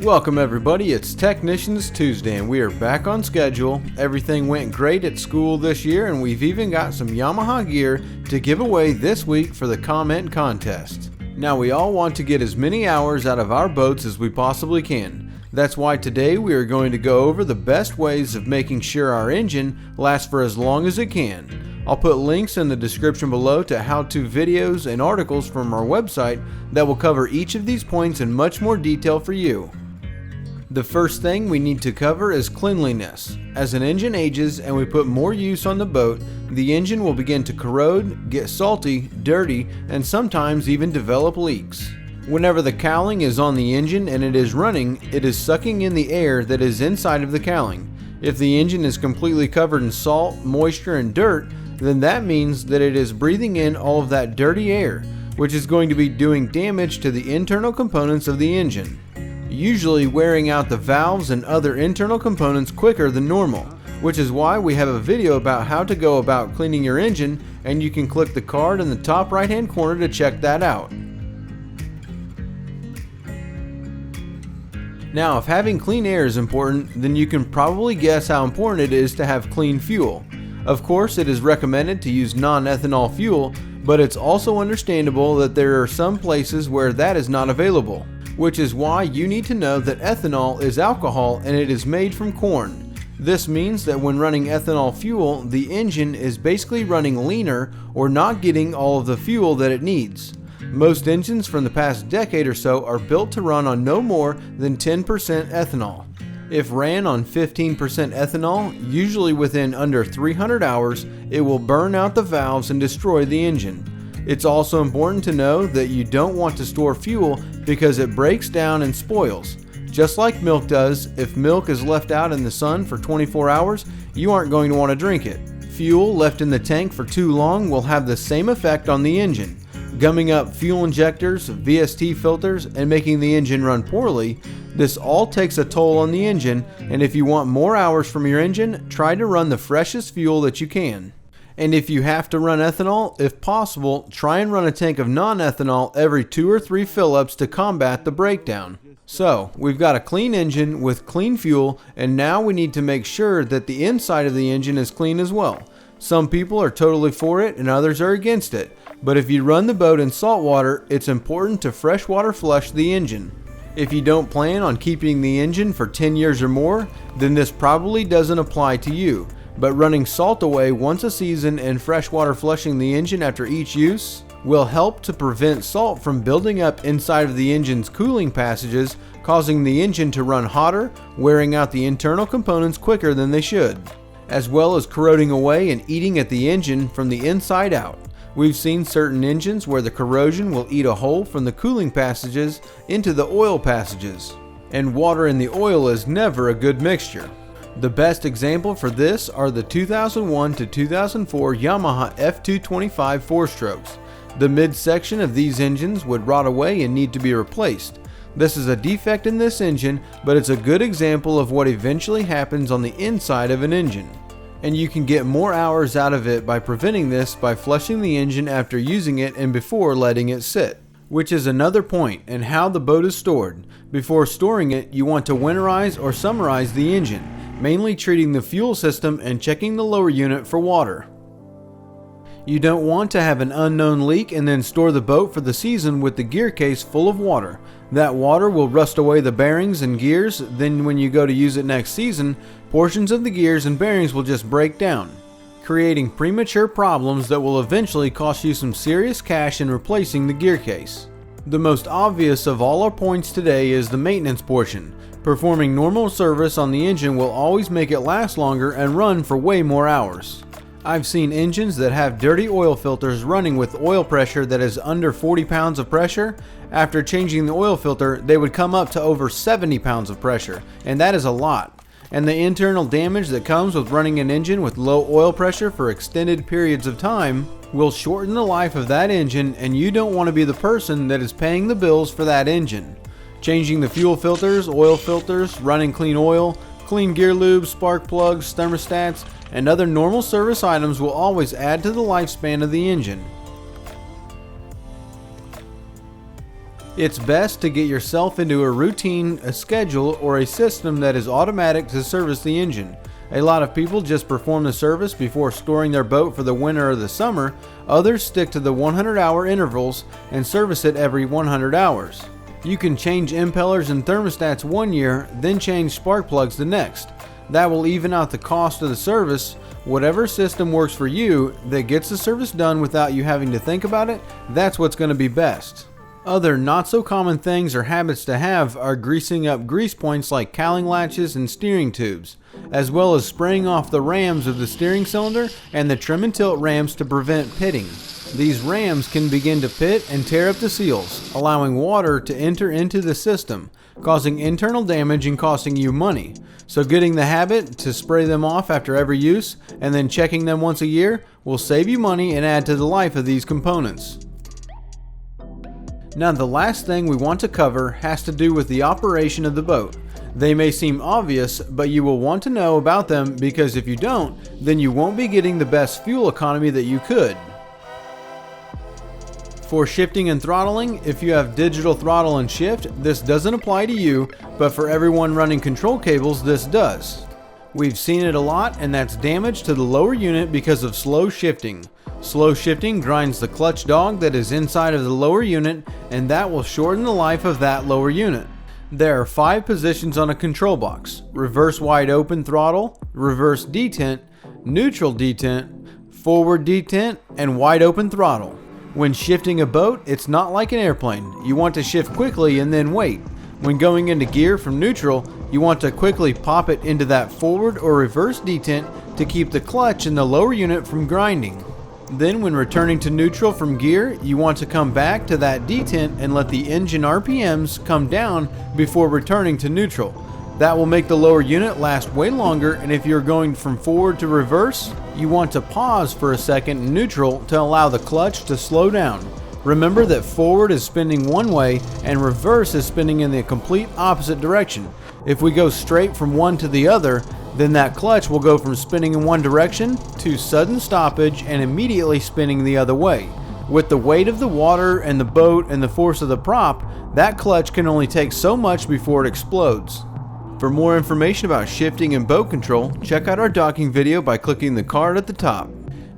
Welcome everybody, it's Technicians Tuesday and we are back on schedule. Everything went great at school this year and we've even got some Yamaha gear to give away this week for the comment contest. Now we all want to get as many hours out of our boats as we possibly can. That's why today we are going to go over the best ways of making sure our engine lasts for as long as it can. I'll put links in the description below to how-to videos and articles from our website that will cover each of these points in much more detail for you. The first thing we need to cover is cleanliness. As an engine ages and we put more use on the boat, the engine will begin to corrode, get salty, dirty, and sometimes even develop leaks. Whenever the cowling is on the engine and it is running, it is sucking in the air that is inside of the cowling. If the engine is completely covered in salt, moisture, and dirt, then that means that it is breathing in all of that dirty air, which is going to be doing damage to the internal components of the engine, usually wearing out the valves and other internal components quicker than normal, which is why we have a video about how to go about cleaning your engine, and you can click the card in the top right hand corner to check that out. Now, if having clean air is important, then you can probably guess how important it is to have clean fuel. Of course, it is recommended to use non-ethanol fuel, but it's also understandable that there are some places where that is not available, which is why you need to know that ethanol is alcohol and it is made from corn. This means that when running ethanol fuel, the engine is basically running leaner or not getting all of the fuel that it needs. Most engines from the past decade or so are built to run on no more than 10% ethanol. If ran on 15% ethanol, usually within under 300 hours, it will burn out the valves and destroy the engine. It's also important to know that you don't want to store fuel because it breaks down and spoils. Just like milk does, if milk is left out in the sun for 24 hours, you aren't going to want to drink it. Fuel left in the tank for too long will have the same effect on the engine, gumming up fuel injectors, VST filters, and making the engine run poorly. This all takes a toll on the engine, and if you want more hours from your engine, try to run the freshest fuel that you can. And if you have to run ethanol, if possible, try and run a tank of non-ethanol every 2 or 3 fill-ups to combat the breakdown. So, we've got a clean engine with clean fuel, and now we need to make sure that the inside of the engine is clean as well. Some people are totally for it and others are against it, but if you run the boat in salt water, it's important to freshwater flush the engine. If you don't plan on keeping the engine for 10 years or more, then this probably doesn't apply to you. But running salt away once a season and freshwater flushing the engine after each use will help to prevent salt from building up inside of the engine's cooling passages, causing the engine to run hotter, wearing out the internal components quicker than they should, as well as corroding away and eating at the engine from the inside out. We've seen certain engines where the corrosion will eat a hole from the cooling passages into the oil passages, and water and the oil is never a good mixture. The best example for this are the 2001 to 2004 Yamaha F225 4-strokes. The midsection of these engines would rot away and need to be replaced. This is a defect in this engine, but it's a good example of what eventually happens on the inside of an engine. And you can get more hours out of it by preventing this by flushing the engine after using it and before letting it sit. Which is another point in how the boat is stored. Before storing it, you want to winterize or summarize the engine, mainly treating the fuel system and checking the lower unit for water. You don't want to have an unknown leak and then store the boat for the season with the gear case full of water. That water will rust away the bearings and gears, then when you go to use it next season, portions of the gears and bearings will just break down, creating premature problems that will eventually cost you some serious cash in replacing the gear case. The most obvious of all our points today is the maintenance portion. Performing normal service on the engine will always make it last longer and run for way more hours. I've seen engines that have dirty oil filters running with oil pressure that is under 40 pounds of pressure. After changing the oil filter, they would come up to over 70 pounds of pressure, and that is a lot. And the internal damage that comes with running an engine with low oil pressure for extended periods of time will shorten the life of that engine, and you don't want to be the person that is paying the bills for that engine. Changing the fuel filters, oil filters, running clean oil, clean gear lubes, spark plugs, thermostats, and other normal service items will always add to the lifespan of the engine. It's best to get yourself into a routine, a schedule, or a system that is automatic to service the engine. A lot of people just perform the service before storing their boat for the winter or the summer. Others stick to the 100-hour intervals and service it every 100 hours. You can change impellers and thermostats one year, then change spark plugs the next. That will even out the cost of the service. Whatever system works for you that gets the service done without you having to think about it, that's what's going to be best. Other not so common things or habits to have are greasing up grease points like cowling latches and steering tubes, as well as spraying off the rams of the steering cylinder and the trim and tilt rams to prevent pitting. These rams can begin to pit and tear up the seals, allowing water to enter into the system, causing internal damage and costing you money. So getting the habit to spray them off after every use and then checking them once a year will save you money and add to the life of these components. Now, the last thing we want to cover has to do with the operation of the boat. They may seem obvious, but you will want to know about them because if you don't, then you won't be getting the best fuel economy that you could. For shifting and throttling, if you have digital throttle and shift, this doesn't apply to you, but for everyone running control cables, this does. We've seen it a lot, and that's damage to the lower unit because of slow shifting. Slow shifting grinds the clutch dog that is inside of the lower unit, and that will shorten the life of that lower unit. There are 5 positions on a control box: reverse wide open throttle, reverse detent, neutral detent, forward detent, and wide open throttle. When shifting a boat, it's not like an airplane. You want to shift quickly and then wait. When going into gear from neutral, you want to quickly pop it into that forward or reverse detent to keep the clutch in the lower unit from grinding. Then when returning to neutral from gear, you want to come back to that detent and let the engine RPMs come down before returning to neutral. That will make the lower unit last way longer, and if you're going from forward to reverse, you want to pause for a second in neutral to allow the clutch to slow down. Remember that forward is spinning one way and reverse is spinning in the complete opposite direction. If we go straight from one to the other, then that clutch will go from spinning in one direction to sudden stoppage and immediately spinning the other way. With the weight of the water and the boat and the force of the prop, that clutch can only take so much before it explodes. For more information about shifting and boat control, check out our docking video by clicking the card at the top.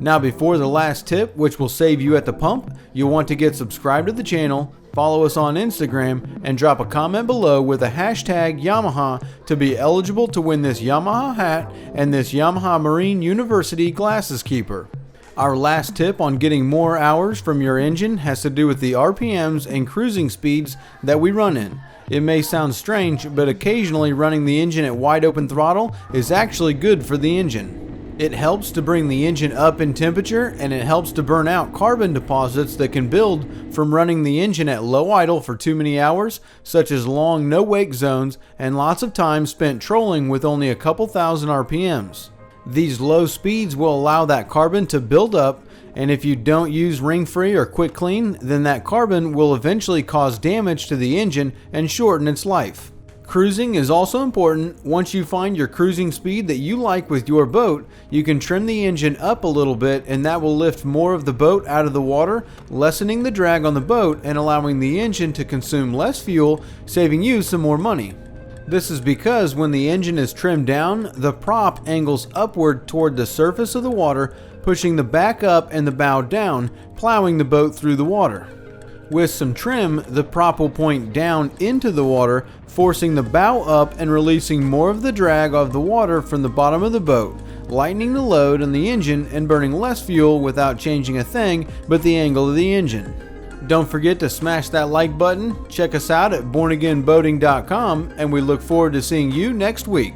Now, before the last tip, which will save you at the pump, you'll want to get subscribed to the channel, follow us on Instagram, and drop a comment below with a hashtag Yamaha to be eligible to win this Yamaha hat and this Yamaha Marine University Glasses Keeper. Our last tip on getting more hours from your engine has to do with the RPMs and cruising speeds that we run in. It may sound strange, but occasionally running the engine at wide open throttle is actually good for the engine. It helps to bring the engine up in temperature, and it helps to burn out carbon deposits that can build from running the engine at low idle for too many hours, such as long no-wake zones and lots of time spent trolling with only a couple thousand RPMs. These low speeds will allow that carbon to build up, and if you don't use ring-free or quick clean, then that carbon will eventually cause damage to the engine and shorten its life. Cruising is also important. Once you find your cruising speed that you like with your boat, you can trim the engine up a little bit, and that will lift more of the boat out of the water, lessening the drag on the boat and allowing the engine to consume less fuel, saving you some more money. This is because when the engine is trimmed down, the prop angles upward toward the surface of the water, pushing the back up and the bow down, plowing the boat through the water. With some trim, the prop will point down into the water, forcing the bow up and releasing more of the drag of the water from the bottom of the boat, lightening the load on the engine and burning less fuel without changing a thing but the angle of the engine. Don't forget to smash that like button, check us out at bornagainboating.com, and we look forward to seeing you next week.